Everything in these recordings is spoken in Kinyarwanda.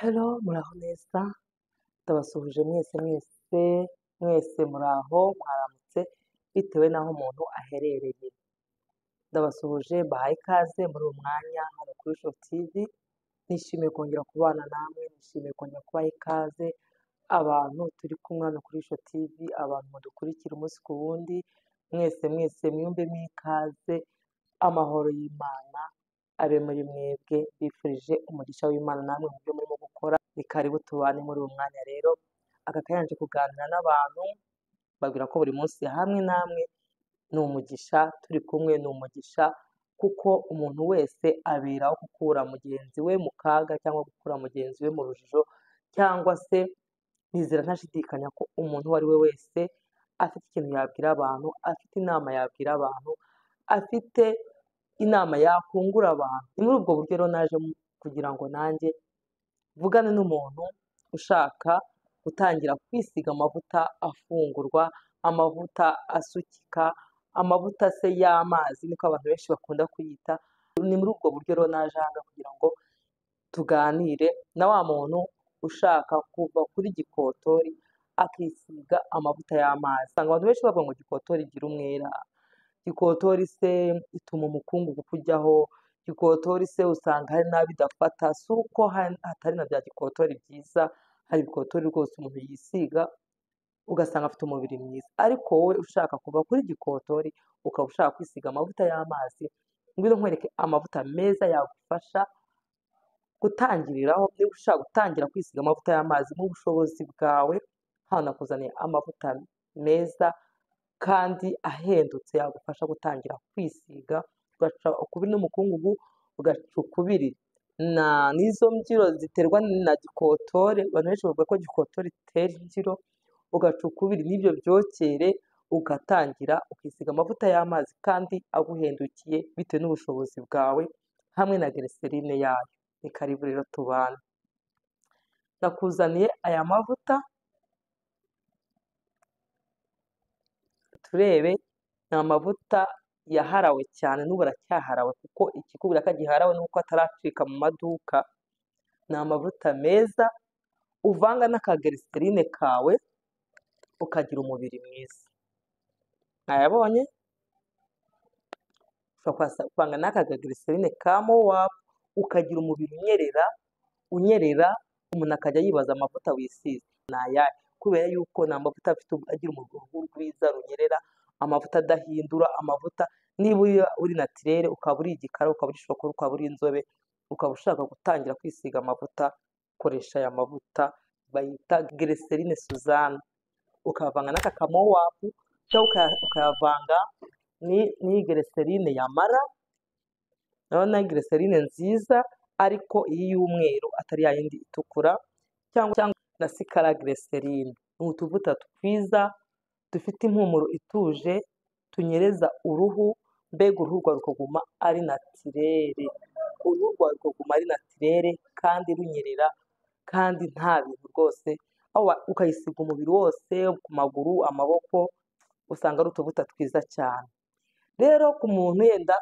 Hello, muraho neza, ndabasuhuje mwese muraho mwaramutse bitewe n'aho umuntu aherereye. Ndabasuhuje mbahaye ikaze muri uyu mwanya hano kuri Show TV, nishimiye kongera kubana namwe, nishimiye kongera kubaha ikaze abantu turi kumwe hano kuri Show TV, abantu mudukurikira umunsi ku wundi, mwese mwiyumvemo ikaze, amahoro y'Imana abe muri mwebwe, bifurije umugisha w'Imana namwe mu byo murimo gukora. Ni karibu tubane muri uyu mwanya rero, aka kayanje kuganira n'abantu babwira ko buri munsi hamwe namwe ni umugisha, turi kumwe ni umugisha, kuko umuntu wese aberaho gukura mugenzi we mu kaga cyangwa gukura mugenzi we mu rujijo, cyangwa se nizera ntashidikanya ko umuntu uwo ari we wese afite ikintu yabwira abantu, afite inama yabwira abantu, afite inama yakungura abantu. Ni muri ubwo buryo rero naje kugira ngo nanjye mvugane n'umuntu ushaka gutangira kwisiga amavuta afungurwa, amavuta asukika, amavuta se y'amazi niko abantu benshi bakunda kuyita. Ni muri ubwo buryo rero naje hano kugira ngo tuganire na wa muntu ushaka kuva kuri gikotori akisiga amavuta y'amazi. Usanga abantu benshi bavuga ngo gikotori igira umwera, gikotori se ituma umukungugu kujyaho, gikotori se usanga hari n'abidafata, si uko hatari na bya gikotori byiza, hari ibikotori rwose umuntu yisiga ugasanga afite umubiri mwiza. Ariko wowe ushaka kuva kuri gikotori ukaba ushaka kwisiga amavuta y'amazi, ngwino nkwereke amavuta meza yagufasha gutangiriraho. Niba ushaka gutangira kwisiga amavuta y'amazi mu bushobozi bwawe, hano nakuzaniye amavuta meza kandi ahendutse yagufasha gutangira kwisiga, ugaca ukubiri n'umukungugu, ugaca ukubiri n'izo mbyiro ziterwa na gikotori. Abantu benshi bavuga ko gikotori itera imbyiro, ugaca ukubiri n'ibyo byokere, ugatangira ukisiga amavuta y'amazi kandi aguhendukiye bitewe n'ubushobozi bwawe, hamwe na glycerine yayo. Ni karibu rero tubane. Nakuzaniye aya mavuta, turebe. Ni amavuta yaharawe cyane, n'ubu aracyaharawe, kuko ikikubwira ko agiharawe nuko ataracika mu maduka. Ni amavuta meza uvanga n'akaglycerine kawe ukagira umubiri mwiza. Mwayabonye? Ushobora kuvanga n'akaglycerine ka Mowabu ukagira umubiri unyerera, umuntu akajya yibaza amavuta wisize ni ayahe, kubera yuko ni amavuta agira uruhu rwiza runyerera, amavuta adahindura, amavuta niba uri natirere, ukaba uri igikara, ukaba uri shokora, ukaba uri inzobe, ukaba ushaka gutangira kwisiga amavuta, koresha aya mavuta bayita glycerine Suzana, ukavanga n'aka ka Mowabu cyangwa ukayavanga n'iyi glycerine ya Mara. Urabona glycerine nziza, ariko iyi y'umweru atari ya yindi itukura, cyangwa na Sikara glycerine. Ni utuvuta twiza dufite impumuro ituje, tunyereza uruhu, mbega uruhu rwawe rukaguma ari natirere, uruhu rwawe rukaguma ari natirere kandi runyerera, kandi nta bintu rwose, ukayisiga umubiri wose, ku maguru, amaboko, usanga ari utuvuta twiza cyane. Rero ku muntu yenda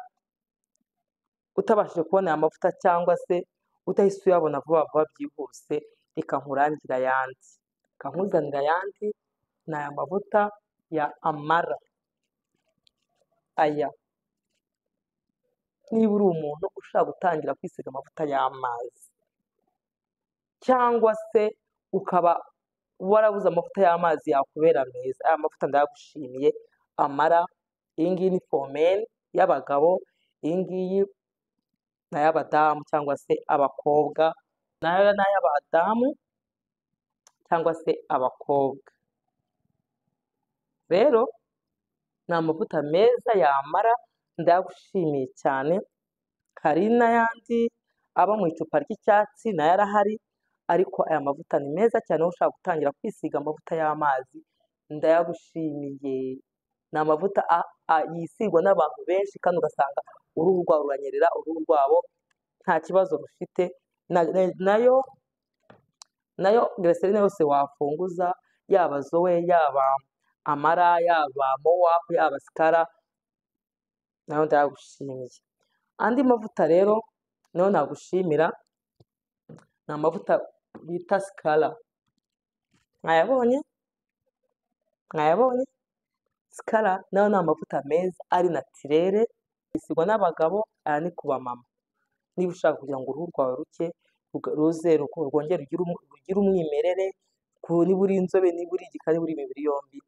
utabashije kubona aya mavuta, cyangwa se utahise uyabona vuba vuba byihuse, reka nkurangire ayandi, reka nkuzanire ayandi. Ni aya mavuta ya Amara. Aya, niba uri umuntu ushaka gutangira kwisiga amavuta y'amazi, cyangwa se ukaba warabuze amavuta y'amazi yakubera meza, aya mavuta ndayagushimiye. Amara, iyi ngiyi ni fomeni y'abagabo, iyi ngiyi ni ay'abadamu cyangwa se abakobwa, nayo ni ay'abadamu cyangwa se abakobwa. Rero ni amavuta meza y'Amara, ndayagushimiye cyane. Hari n'ayandi aba mu icupa ry'icyatsi, nayo arahari, ariko aya mavuta ni meza cyane. Wowe ushaka gutangira kwisiga amavuta y'amazi, ndayagushimiye. Ni amavuta yisigwa n'abantu benshi, kandi ugasanga uruhu rwabo ruranyerera, uruhu rwabo nta kibazo rufite. Nayo glycerine yose wafunguza, yaba Zoe, yaba Amara, yaba Mowabu, yaba Sikara, nayo ndayagushimiye. Andi mavuta rero nayo nagushimira, ni amavuta bita sikara. Mwayabonye? Mwayabonye? Sikara nayo ni amavuta meza ari natirere, isigwa n'abagabo, aya ni ku bamama. Niba ushaka kugira ngo uruhu rwawe ruze rwongere rugire umwimerere, niba uri inzobe, niba uri igikara, niba uri imibiri yombi,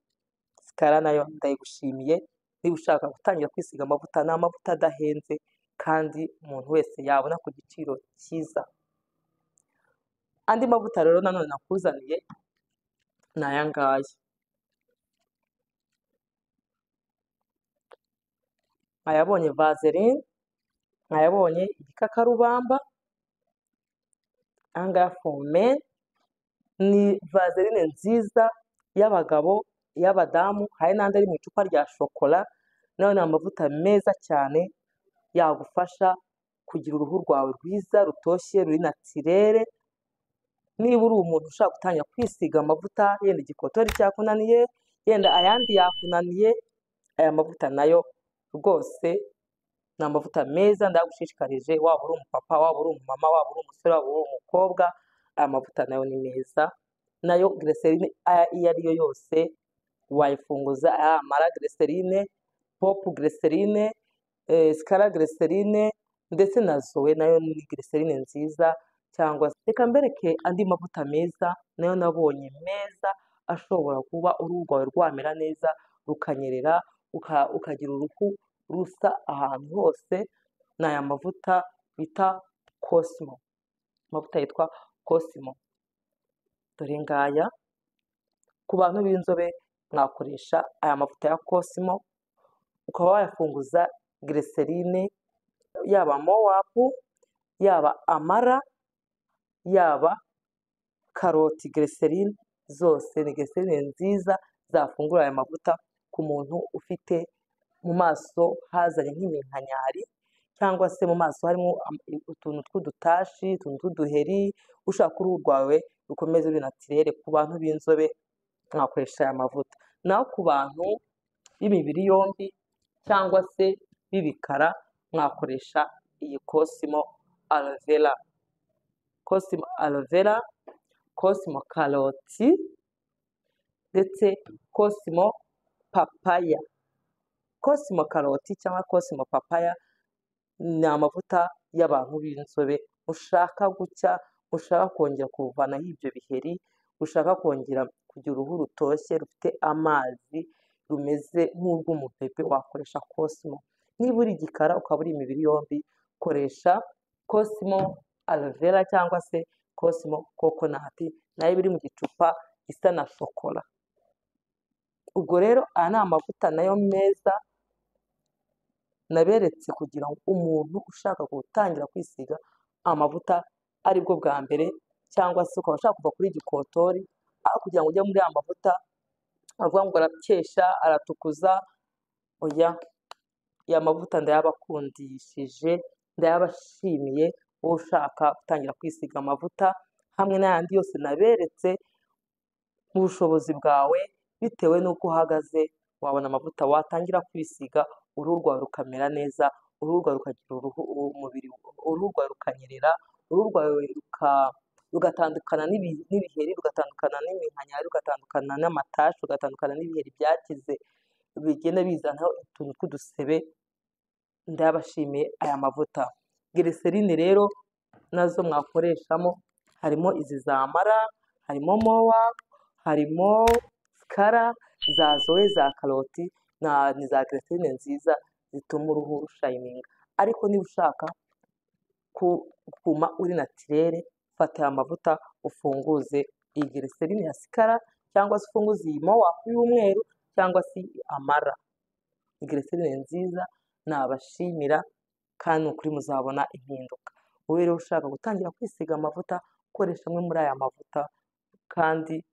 sikara nayo ndayigushimiye. Niba ushaka gutangira kwisiga amavuta, ni amavuta adahenze kandi umuntu wese yabona ku giciro cyiza. Andi mavuta rero nanone nakuzaniye ni aya ngaya. Mwayabonye vaseline, mwayabonye igikakarubamba, aya ngaya fome, ni vaseline nziza y'abagabo, y'abadamu, hari n'andi ari mu icupa rya shokora. Nayo ni amavuta meza cyane yagufasha kugira uruhu rwawe rwiza, rutoshye, ruri natirere. Niba uri umuntu ushaka gutangira kwisiga amavuta, yenda igikotori cyakunaniye, yenda ayandi yakunaniye, aya mavuta nayo rwose ni amavuta meza ndagushishikarije. Waba uri umupapa, waba uri umumama, waba uri umusore, waba uri umukobwa, aya mavuta nayo ni meza. Nayo glycerine iyo ari yo yose wayifunguza, amara glycerine, pop glycerine, sikara glycerine, ndetse na zoe nayo ni glycerine nziza. Cyangwa reka mbereke andi mavuta meza nayo nabonye meza, ashobora kuba uruhu rwawe rwamera neza, rukanyerera, ukagira uruhu rusa ahantu hose. Ni aya mavuta bita Cosmo, amavuta yitwa Cosmo. Dore ngaya, ku bantu b'inzobe mwakoresha aya mavuta ya Cosmo, ukaba wayafunguza glycerine, yaba mowapu, yaba amara, yaba karoti glycerine, zose ni glycerine nziza zafungura aya mavuta ku muntu ufite mu maso hazanye nk'iminkanyari, cyangwa se mu maso harimo utuntu tw'udutashi, utuntu tw'uduheri, ushaka uruhu rwawe rukomeze ruri natirere. Ku bantu b'inzobe mwakoresha aya mavuta. Naho ku bantu b'imibiri yombi cyangwa se b'ibikara mwakoresha iyi Cosmo aloe vera. Cosmo aloe vera, Cosmo karoti, ndetse Cosmo papaya. Cosmo karoti cyangwa Cosmo papaya ni amavuta y'abantu b'inzobe ushaka gucya, ushaka kongera kuvanaho ibyo biheri, ushaka kongera kugira uruhu rutoshye rufite amazi, rumeze nk'urw'umubebe, wakoresha Cosmo. Niba uri igikara ukaba uri imibiri yombi, koresha Cosmo aloe vera cyangwa se Cosmo coconut, nayo biri mu gicupa isa na shokora. Ubwo rero aya ni amavuta nayo meza naberetse kugira ngo umuntu ushaka gutangira kwisiga amavuta aribwo bwa mbere, cyangwa se ukaba ushaka kuva kuri gikotori, aho kugira ngo ujye muri aya mavuta avuga ngo arakesha, aratukuza, oya. Aya mavuta ndayabakundishije, ndayabashimiye. Wowe ushaka gutangira kwisiga amavuta hamwe n'ayandi yose naberetse, mu bushobozi bwawe bitewe n'uko uhagaze, wabona amavuta watangira kwisiga, uruhu rwawe rukamera neza, uruhu rwawe rukagira uruhu rwawe rukanyerera, uruhu rwawe rugatandukana n'ibiheri, rugatandukana n'iminkanyari, rugatandukana n'amatashi, rugatandukana n'ibiheri byakize bigenda bizanaho utuntu tw'udusebe. Ndabashimiye aya mavuta. Glycerine rero nazo mwakoreshamo, harimo izi za mara, harimo mowa, harimo sikara, za zoe, za karoti, ni za glycerine nziza zituma uruhu rushayininga. Ariko niba ushaka kuma uri natirere, fata aya mavuta ufunguze iyi glycerine ya sikara, cyangwa se ufunguze iyi mowapu y'umweru, cyangwa se amara. Ni glycerine nziza nabashimira, kandi ukuri muzabona impinduka. Wowe rero ushaka gutangira kwisiga amavuta, ukoresha amwe muri aya mavuta, kandi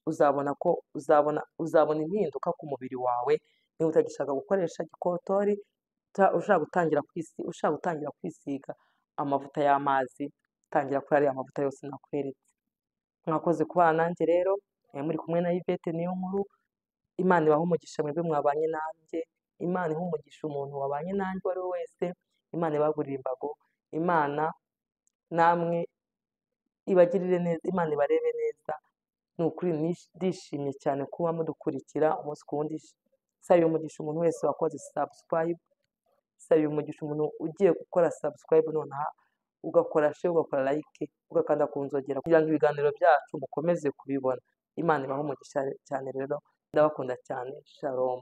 uzabona impinduka ku mubiri wawe. Niba utagishaka gukoresha gikotori, ushaka gutangira kwisiga amavuta y'amazi, tangira kuri ariya mavuta yose nakweretse. Mwakoze kubana nanjye rero, muri kumwe na Yvette Niyonkuru. Imana ibahe umugisha mwebwe mwabanye nanjye, Imana ihe umugisha umuntu wabanye nanjye uwo ari we wese, Imana ibagurire imbago, Imana namwe ibagirire neza, Imana ibarebe neza. Ni ukuri ndishimye cyane kuba mudukurikira umunsi ku wundi. Sabiye umugisha umuntu wese wakoze subscribe, sabiye umugisha umuntu ugiye gukora subscribe nonaha, ugakora share, ugakora like, ugakanda ku nzogera kugira ngo ibiganiro byacu mukomeze kubibona. Imana ibahe umugisha cyane rero, ndabakunda cyane. Shalom.